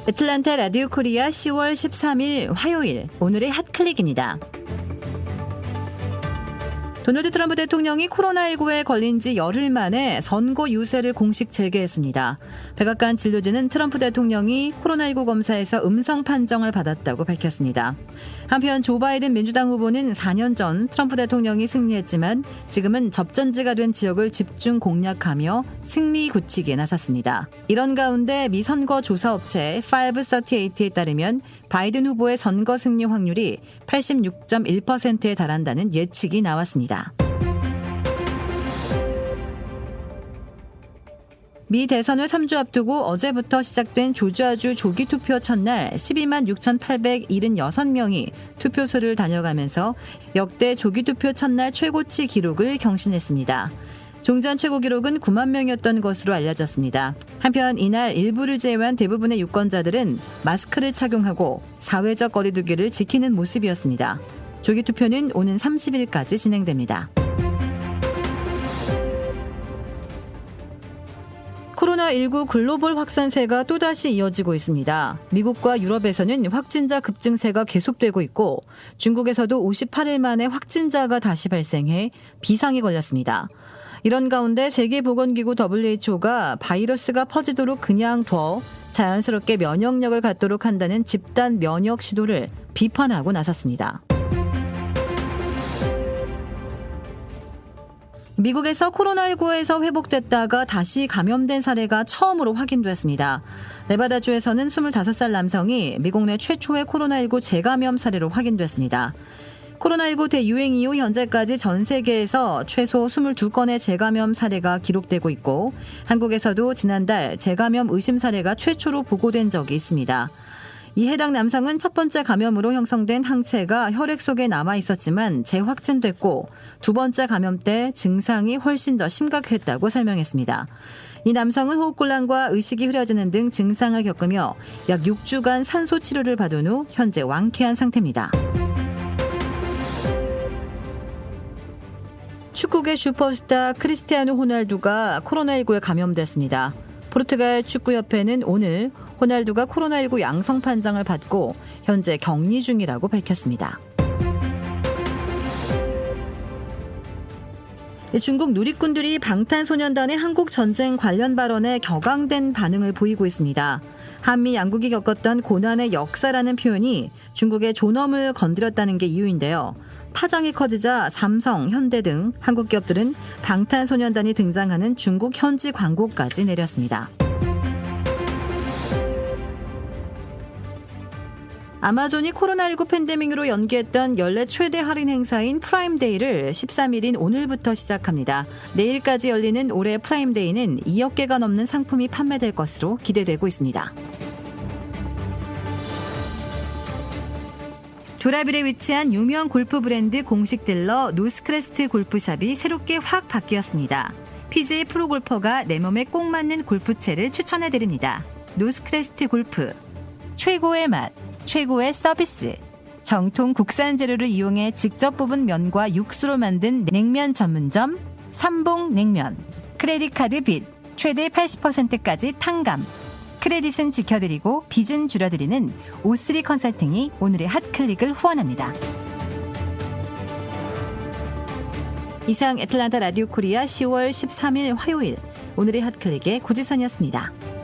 애틀랜타 라디오 코리아 10월 13일 화요일 오늘의 핫클릭입니다. 도널드 트럼프 대통령이 코로나19에 걸린 지 열흘 만에 선거 유세를 공식 재개했습니다. 백악관 진료진은 트럼프 대통령이 코로나19 검사에서 음성 판정을 받았다고 밝혔습니다. 한편 조 바이든 민주당 후보는 4년 전 트럼프 대통령이 승리했지만 지금은 접전지가 된 지역을 집중 공략하며 승리 굳히기에 나섰습니다. 이런 가운데 미 선거 조사업체 538에 따르면 바이든 후보의 선거 승리 확률이 86.1%에 달한다는 예측이 나왔습니다. 미 대선을 3주 앞두고 어제부터 시작된 조지아주 조기투표 첫날 12만 6,876명이 투표소를 다녀가면서 역대 조기투표 첫날 최고치 기록을 경신했습니다. 종전 최고 기록은 9만 명이었던 것으로 알려졌습니다. 한편 이날 일부를 제외한 대부분의 유권자들은 마스크를 착용하고 사회적 거리두기를 지키는 모습이었습니다. 조기투표는 오는 30일까지 진행됩니다. 코로나19 글로벌 확산세가 또다시 이어지고 있습니다. 미국과 유럽에서는 확진자 급증세가 계속되고 있고 중국에서도 58일 만에 확진자가 다시 발생해 비상이 걸렸습니다. 이런 가운데 세계보건기구 WHO가 바이러스가 퍼지도록 그냥 둬 자연스럽게 면역력을 갖도록 한다는 집단 면역 시도를 비판하고 나섰습니다. 미국에서 코로나19에서 회복됐다가 다시 감염된 사례가 처음으로 확인됐습니다. 네바다주에서는 25살 남성이 미국 내 최초의 코로나19 재감염 사례로 확인됐습니다. 코로나19 대유행 이후 현재까지 전 세계에서 최소 22건의 재감염 사례가 기록되고 있고 한국에서도 지난달 재감염 의심 사례가 최초로 보고된 적이 있습니다. 이 해당 남성은 첫 번째 감염으로 형성된 항체가 혈액 속에 남아 있었지만 재확진됐고 두 번째 감염 때 증상이 훨씬 더 심각했다고 설명했습니다. 이 남성은 호흡곤란과 의식이 흐려지는 등 증상을 겪으며 약 6주간 산소 치료를 받은 후 현재 완쾌한 상태입니다. 축구계 슈퍼스타 크리스티아누 호날두가 코로나19에 감염됐습니다. 포르투갈 축구협회는 오늘 호날두가 코로나19 양성 판정을 받고 현재 격리 중이라고 밝혔습니다. 중국 누리꾼들이 방탄소년단의 한국 전쟁 관련 발언에 격앙된 반응을 보이고 있습니다. 한미 양국이 겪었던 고난의 역사라는 표현이 중국의 존엄을 건드렸다는 게 이유인데요. 파장이 커지자 삼성, 현대 등 한국 기업들은 방탄소년단이 등장하는 중국 현지 광고까지 내렸습니다. 아마존이 코로나19 팬데믹으로 연기했던 연례 최대 할인 행사인 프라임데이를 13일인 오늘부터 시작합니다. 내일까지 열리는 올해 프라임데이는 2억 개가 넘는 상품이 판매될 것으로 기대되고 있습니다. 도라빌에 위치한 유명 골프 브랜드 공식 딜러 노스크레스트 골프샵이 새롭게 확 바뀌었습니다. PGA 프로골퍼가 내 몸에 꼭 맞는 골프채를 추천해드립니다. 노스크레스트 골프. 최고의 맛, 최고의 서비스. 정통 국산 재료를 이용해 직접 뽑은 면과 육수로 만든 냉면 전문점 삼봉냉면. 크레딧 카드 빚 최대 80%까지 탕감. 크레딧은 지켜드리고 빚은 줄여드리는 O3 컨설팅이 오늘의 핫클릭을 후원합니다. 이상 애틀랜타 라디오 코리아 10월 13일 화요일 오늘의 핫클릭의 고지선이었습니다.